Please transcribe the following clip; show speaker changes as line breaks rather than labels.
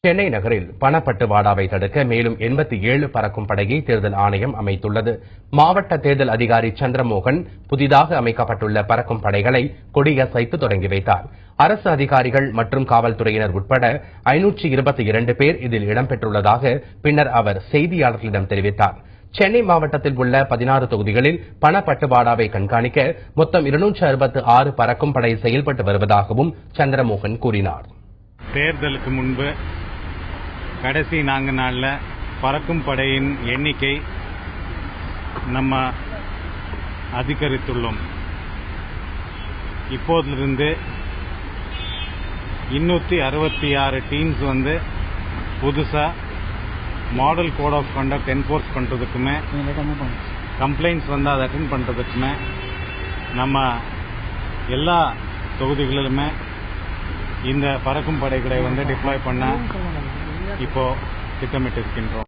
சென்னை நகரில் பணப்பட்டுவாடாவை தடுக்க மேலும் 87 பறக்கும் படையை தேர்தல் ஆணையம் அமைத்துள்ளது. மாவட்ட தேர்தல் அதிகாரி சந்திரமோகன் புதிதாக அமைக்கப்பட்டுள்ள பறக்கும் படைகளை கொடியசைத்து தொடங்கி வைத்தார். அரசு அதிகாரிகள் மற்றும் காவல்துறையினர் உட்பட 522 பேர் இதில் இடம்பெற்றுள்ளதாக பின்னர் அவர் செய்தியாளர்களிடம் தெரிவித்தார். சென்னை மாவட்டத்தில் உள்ள 16 தொகுதிகளில் பணப்பட்டுவாடாவை கண்காணிக்க மொத்தம் 266 பறக்கும் படை செயல்பட்டு வருவதாகவும் சந்திரமோகன் கூறினார்.
தேர்தலுக்கு முன்பு கடைசி 4 நாள்ல பறக்கும் படையின் எண்ணிக்கை நம்ம அதிகரித்துள்ளோம். இப்போதிலிருந்து 266 டீம்ஸ் புதுசா model code of conduct enforce பண்றதுக்குமே, கம்ப்ளைண்ட்ஸ் அதை அட்டென்ட் பண்றதுக்குமே நம்ம எல்லா தொகுதிகளிலுமே இந்த பறக்கும் படைகளை டிப்ளாய் பண்ண இப்போ திட்டமிட்டிருக்கின்றோம்.